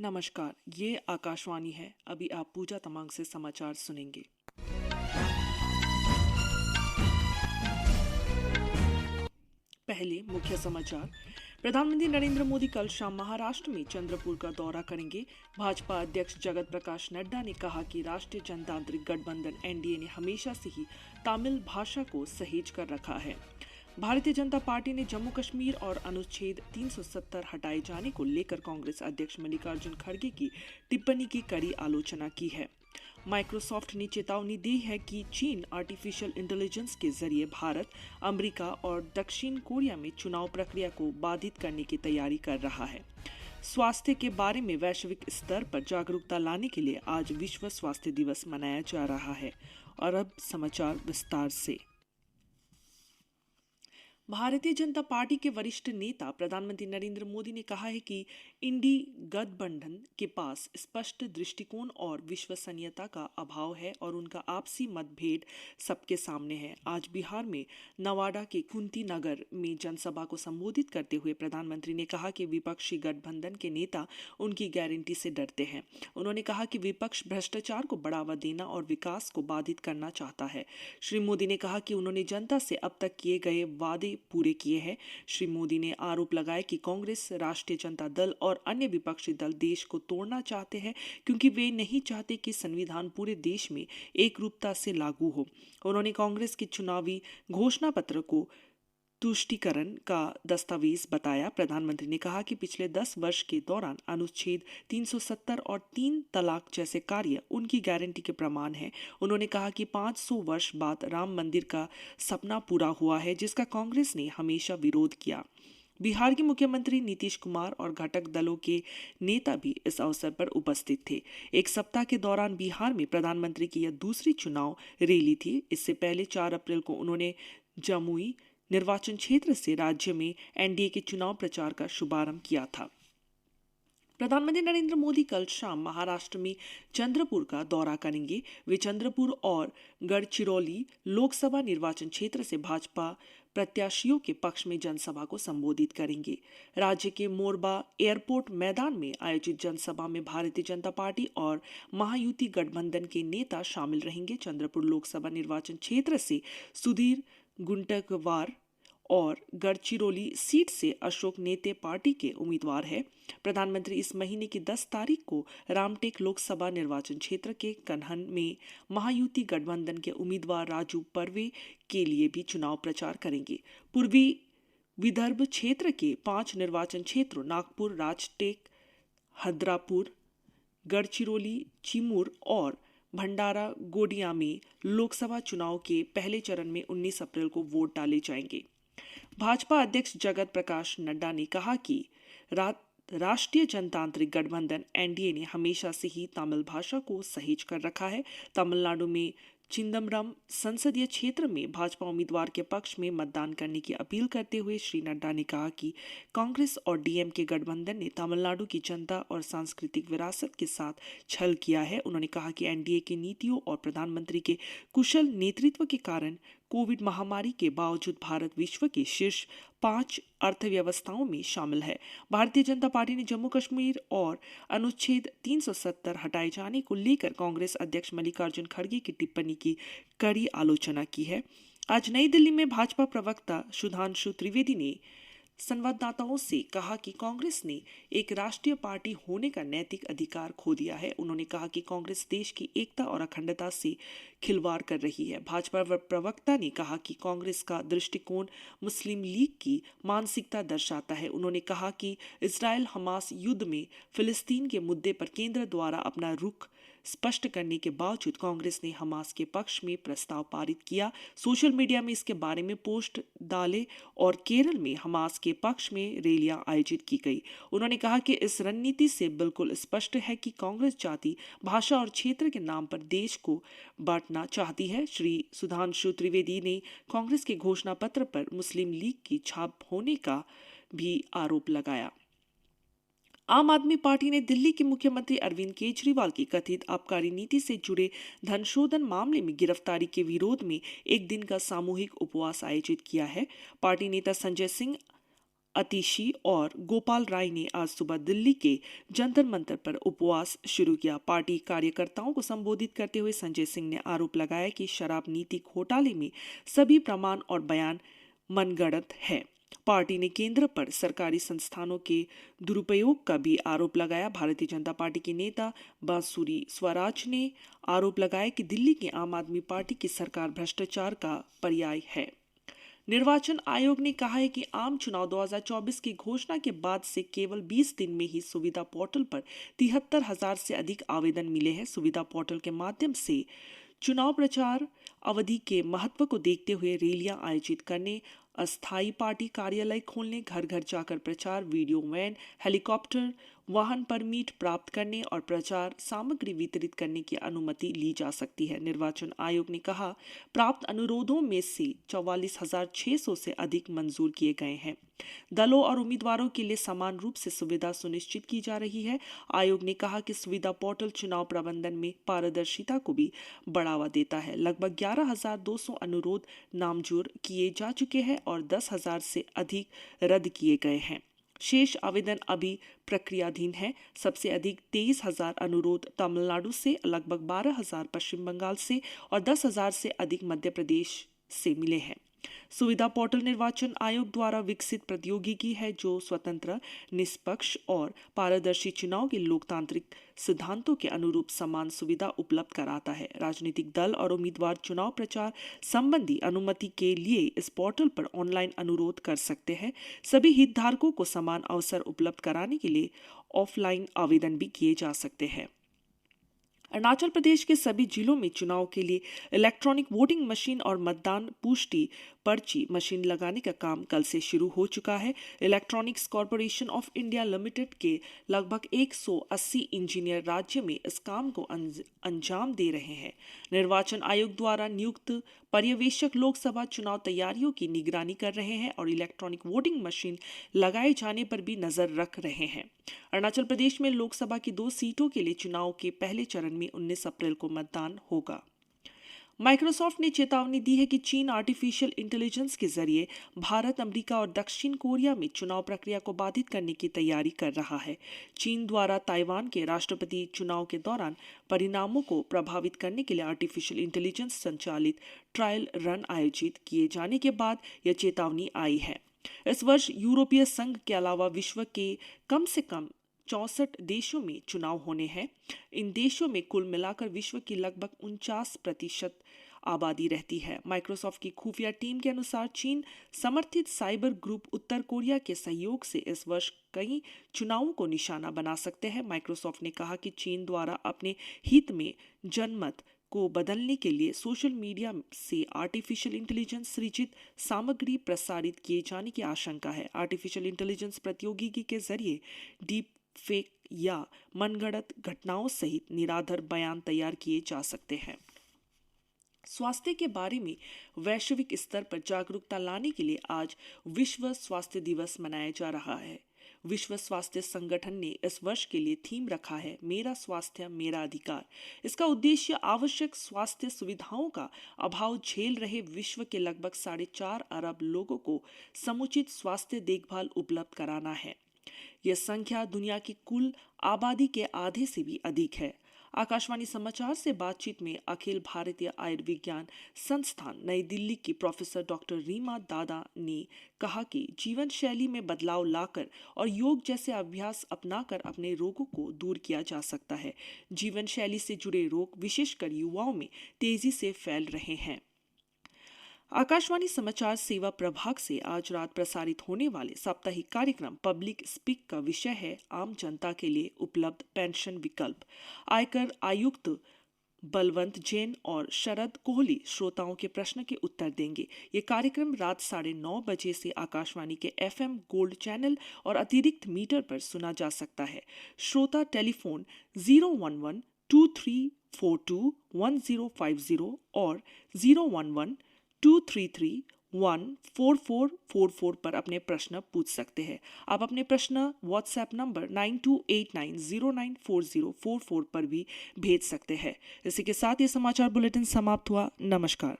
नमस्कार, ये आकाशवाणी है। अभी आप पूजा तमांग से समाचार सुनेंगे। पहले मुख्य समाचार। प्रधानमंत्री नरेंद्र मोदी कल शाम महाराष्ट्र में चंद्रपुर का दौरा करेंगे। भाजपा अध्यक्ष जगत प्रकाश नड्डा ने कहा कि राष्ट्रीय जनतांत्रिक गठबंधन एनडीए ने हमेशा से ही तमिल भाषा को सहेज कर रखा है। भारतीय जनता पार्टी ने जम्मू कश्मीर और अनुच्छेद 370 हटाए जाने को लेकर कांग्रेस अध्यक्ष मल्लिकार्जुन खड़गे की टिप्पणी की कड़ी आलोचना की है। माइक्रोसॉफ्ट ने चेतावनी दी है कि चीन आर्टिफिशियल इंटेलिजेंस के जरिए भारत, अमेरिका और दक्षिण कोरिया में चुनाव प्रक्रिया को बाधित करने की तैयारी कर रहा है। स्वास्थ्य के बारे में वैश्विक स्तर पर जागरूकता लाने के लिए आज विश्व स्वास्थ्य दिवस मनाया जा रहा है। और अब समाचार विस्तार से। भारतीय जनता पार्टी के वरिष्ठ नेता प्रधानमंत्री नरेंद्र मोदी ने कहा है कि इंडी गठबंधन के पास स्पष्ट दृष्टिकोण और विश्वसनीयता का अभाव है और उनका आपसी मतभेद सबके सामने है। आज बिहार में नवादा के कुंती नगर में जनसभा को संबोधित करते हुए प्रधानमंत्री ने कहा कि विपक्षी गठबंधन के नेता उनकी गारंटी से डरते हैं। उन्होंने कहा कि विपक्ष भ्रष्टाचार को बढ़ावा देना और विकास को बाधित करना चाहता है। श्री मोदी ने कहा कि उन्होंने जनता से अब तक किए गए वादे पूरे किए हैं। श्री मोदी ने आरोप लगाया कि कांग्रेस, राष्ट्रीय जनता दल और अन्य विपक्षी दल देश को तोड़ना चाहते हैं क्योंकि वे नहीं चाहते कि संविधान पूरे देश में एक रूपता से लागू हो। उन्होंने कांग्रेस के चुनावी घोषणा पत्र को तुष्टीकरण का दस्तावेज बताया। प्रधानमंत्री ने कहा कि पिछले 10 वर्ष के दौरान अनुच्छेद 370 और 3 तलाक जैसे कार्य उनकी गारंटी के प्रमाण हैं। उन्होंने कहा कि 500 वर्ष बाद राम मंदिर का सपना पूरा हुआ है, जिसका कांग्रेस ने हमेशा विरोध किया। बिहार के मुख्यमंत्री नीतीश कुमार और घटक दलों के नेता भी इस अवसर पर उपस्थित थे। एक सप्ताह के दौरान बिहार में प्रधानमंत्री की यह दूसरी चुनाव रैली थी। इससे पहले 4 अप्रैल को उन्होंने जमुई निर्वाचन क्षेत्र से राज्य में एनडीए के चुनाव प्रचार का शुभारंभ किया था। प्रधानमंत्री नरेंद्र मोदी कल शाम महाराष्ट्र में चंद्रपुर का दौरा करेंगे। वे चंद्रपुर और गढ़चिरौली लोकसभा निर्वाचन क्षेत्र से भाजपा प्रत्याशियों के पक्ष में जनसभा को संबोधित करेंगे। राज्य के मोरबा एयरपोर्ट मैदान में आयोजित जनसभा में भारतीय जनता पार्टी और महायुति गठबंधन के नेता शामिल रहेंगे। चंद्रपुर लोकसभा निर्वाचन क्षेत्र से सुधीर गुंटकवार और गढ़चिरौली सीट से अशोक नेते पार्टी के उम्मीदवार है। प्रधानमंत्री इस महीने की 10 तारीख को रामटेक लोकसभा निर्वाचन क्षेत्र के कन्हन में महायुति गठबंधन के उम्मीदवार राजू पर्वे के लिए भी चुनाव प्रचार करेंगे। पूर्वी विदर्भ क्षेत्र के 5 निर्वाचन क्षेत्रों नागपुर, राजटेक, हद्रापुर, गढ़चिरौली, चिमूर और भंडारा गोडिया में लोकसभा चुनाव के पहले चरण में 19 अप्रैल को वोट डाले जाएंगे। भाजपा अध्यक्ष जगत प्रकाश नड्डा ने कहा कि राष्ट्रीय जनतांत्रिक गठबंधन एनडीए ने हमेशा से ही तमिल भाषा को सहेज कर रखा है। तमिलनाडु में चिदम्बरम संसदीय क्षेत्र में भाजपा उम्मीदवार के पक्ष में मतदान करने की अपील करते हुए श्री नड्डा ने कहा कि कांग्रेस और डीएमके गठबंधन ने तमिलनाडु की जनता और सांस्कृतिक विरासत के साथ छल किया है। उन्होंने कहा कि एनडीए की नीतियों और प्रधानमंत्री के कुशल नेतृत्व के कारण कोविड महामारी के बावजूद भारत विश्व के शीर्ष 5 अर्थव्यवस्थाओं में शामिल है। भारतीय जनता पार्टी ने जम्मू कश्मीर और अनुच्छेद 370 हटाए जाने को लेकर कांग्रेस अध्यक्ष मल्लिकार्जुन खड़गे की टिप्पणी की कड़ी आलोचना की है। आज नई दिल्ली में भाजपा प्रवक्ता सुधांशु त्रिवेदी ने संवाददाताओं से कहा कि कांग्रेस ने एक राष्ट्रीय पार्टी होने का नैतिक अधिकार खो दिया है। उन्होंने कहा कि कांग्रेस देश की एकता और अखंडता से खिलवाड़ कर रही है। भाजपा प्रवक्ता ने कहा कि कांग्रेस का दृष्टिकोण मुस्लिम लीग की मानसिकता दर्शाता है। उन्होंने कहा कि इजरायल हमास युद्ध में फिलिस्तीन के मुद्दे पर केंद्र द्वारा अपना रुख स्पष्ट करने के बावजूद कांग्रेस ने हमास के पक्ष में प्रस्ताव पारित किया, सोशल मीडिया में इसके बारे में पोस्ट डाले और केरल में हमास के पक्ष में रैलियां आयोजित की गई। उन्होंने कहा कि इस रणनीति से बिल्कुल स्पष्ट है कि कांग्रेस जाति, भाषा और क्षेत्र के नाम पर देश को बांटना चाहती है। श्री सुधांशु त्रिवेदी ने कांग्रेस के घोषणा पत्र पर मुस्लिम लीग की छाप होने का भी आरोप लगाया। आम आदमी पार्टी ने दिल्ली के मुख्यमंत्री अरविंद केजरीवाल की कथित आबकारी नीति से जुड़े धनशोधन मामले में गिरफ्तारी के विरोध में एक दिन का सामूहिक उपवास आयोजित किया है। पार्टी नेता संजय सिंह अतिशी और गोपाल राय ने आज सुबह दिल्ली के जंतर मंतर पर उपवास शुरू किया। पार्टी कार्यकर्ताओं को संबोधित करते हुए संजय सिंह ने आरोप लगाया कि शराब नीति घोटाले में सभी प्रमाण और बयान मनगढ़ंत है। पार्टी ने केंद्र पर सरकारी संस्थानों के दुरुपयोग का भी आरोप लगाया। भारतीय जनता पार्टी के नेता बांसुरी स्वराज ने आरोप लगाया कि दिल्ली की आम आदमी पार्टी की सरकार भ्रष्टाचार का पर्याय है। निर्वाचन आयोग ने कहा है कि आम चुनाव 2024 की घोषणा के बाद से केवल 20 दिन में ही सुविधा पोर्टल पर 73,000 से अधिक आवेदन मिले हैं। सुविधा पोर्टल के माध्यम से चुनाव प्रचार अवधि के महत्व को देखते हुए रैलियां आयोजित करने, अस्थायी पार्टी कार्यालय खोलने, घर घर जाकर प्रचार, वीडियो वैन, हेलीकॉप्टर, वाहन परमिट प्राप्त करने और प्रचार सामग्री वितरित करने की अनुमति ली जा सकती है। निर्वाचन आयोग ने कहा, प्राप्त अनुरोधों में से 44,600 से अधिक मंजूर किए गए हैं। दलों और उम्मीदवारों के लिए समान रूप से सुविधा सुनिश्चित की जा रही है। आयोग ने कहा कि सुविधा पोर्टल चुनाव प्रबंधन में पारदर्शिता को भी बढ़ावा देता है। लगभग 11,200 अनुरोध नामंजूर किए जा चुके हैं और 10,000 से अधिक रद्द किए गए हैं। शेष आवेदन अभी प्रक्रियाधीन है। सबसे अधिक 23,000 अनुरोध तमिलनाडु से, लगभग 12,000 पश्चिम बंगाल से और 10,000 से अधिक मध्य प्रदेश से मिले हैं। सुविधा पोर्टल निर्वाचन आयोग द्वारा विकसित प्रौद्योगिकी है जो स्वतंत्र, निष्पक्ष और पारदर्शी चुनाव के लोकतांत्रिक सिद्धांतों के अनुरूप समान सुविधा उपलब्ध कराता है। राजनीतिक दल और उम्मीदवार चुनाव प्रचार संबंधी अनुमति के लिए इस पोर्टल पर ऑनलाइन अनुरोध कर सकते हैं। सभी हितधारकों को समान अवसर उपलब्ध कराने के लिए ऑफलाइन आवेदन भी किए जा सकते हैं। अरुणाचल प्रदेश के सभी जिलों में चुनाव के लिए इलेक्ट्रॉनिक वोटिंग मशीन और मतदान पुष्टि पर्ची मशीन लगाने का काम कल से शुरू हो चुका है। Electronics corporation of India limited के लगभग 180 इंजीनियर राज्य में इस काम को अंजाम दे रहे हैं। निर्वाचन आयोग द्वारा नियुक्त पर्यवेक्षक लोकसभा चुनाव तैयारियों की निगरानी कर रहे हैं और इलेक्ट्रॉनिक वोटिंग मशीन लगाए जाने पर भी नजर रख रहे हैं। अरुणाचल प्रदेश में लोकसभा की 2 सीटों के लिए चुनाव के पहले चरण में 19 अप्रैल को मतदान होगा। माइक्रोसॉफ्ट ने चेतावनी दी है कि चीन आर्टिफिशियल इंटेलिजेंस के जरिए भारत, अमेरिका और दक्षिण कोरिया में चुनाव प्रक्रिया को बाधित करने की तैयारी कर रहा है। चीन द्वारा ताइवान के राष्ट्रपति चुनाव के दौरान परिणामों को प्रभावित करने के लिए आर्टिफिशियल इंटेलिजेंस संचालित ट्रायल रन आयोजित किए जाने के बाद यह चेतावनी आई है। इस वर्ष यूरोपीय संघ के अलावा विश्व के कम से कम 64 देशों में चुनाव होने हैं। इन देशों में कुल मिलाकर विश्व की लगभग 49% आबादी रहती है। माइक्रोसॉफ्ट की खुफिया टीम के अनुसार चीन समर्थित साइबर ग्रुप उत्तर कोरिया के सहयोग से इस वर्ष कई चुनावों को निशाना बना सकते हैं। माइक्रोसॉफ्ट ने कहा कि चीन द्वारा अपने हित में जनमत को बदलने के लिए सोशल मीडिया से आर्टिफिशियल इंटेलिजेंस सृजित सामग्री प्रसारित किए जाने की आशंका है। आर्टिफिशियल इंटेलिजेंस प्रौद्योगिकी के जरिए डीप फेक या मनगढ़ंत घटनाओं सहित निराधार बयान तैयार किए जा सकते हैं। स्वास्थ्य के बारे में वैश्विक स्तर पर जागरूकता लाने के लिए आज विश्व स्वास्थ्य दिवस मनाया जा रहा है। विश्व स्वास्थ्य संगठन ने इस वर्ष के लिए थीम रखा है, मेरा स्वास्थ्य मेरा अधिकार। इसका उद्देश्य आवश्यक स्वास्थ्य सुविधाओं का अभाव झेल रहे विश्व के लगभग 4.5 अरब लोगों को समुचित स्वास्थ्य देखभाल उपलब्ध कराना है। यह संख्या दुनिया की कुल आबादी के आधे से भी अधिक है। आकाशवाणी समाचार से बातचीत में अखिल भारतीय आयुर्विज्ञान संस्थान नई दिल्ली की प्रोफेसर डॉक्टर रीमा दादा ने कहा कि जीवन शैली में बदलाव लाकर और योग जैसे अभ्यास अपनाकर अपने रोगों को दूर किया जा सकता है। जीवन शैली से जुड़े रोग विशेषकर युवाओं में तेजी से फैल रहे हैं। आकाशवाणी समाचार सेवा प्रभाग से आज रात प्रसारित होने वाले साप्ताहिक कार्यक्रम पब्लिक स्पीक का विषय है आम जनता के लिए उपलब्ध पेंशन विकल्प। आयकर आयुक्त बलवंत जैन और शरद कोहली श्रोताओं के प्रश्न के उत्तर देंगे। ये कार्यक्रम रात 9:30 बजे से आकाशवाणी के FM गोल्ड चैनल और अतिरिक्त मीटर पर सुना जा सकता है। श्रोता टेलीफोन 011-2342-1050 और 011-233-14444 पर अपने प्रश्न पूछ सकते हैं। आप अपने प्रश्न व्हाट्सएप नंबर 9289094044 पर भी भेज सकते हैं। इसी के साथ ये समाचार बुलेटिन समाप्त हुआ। नमस्कार।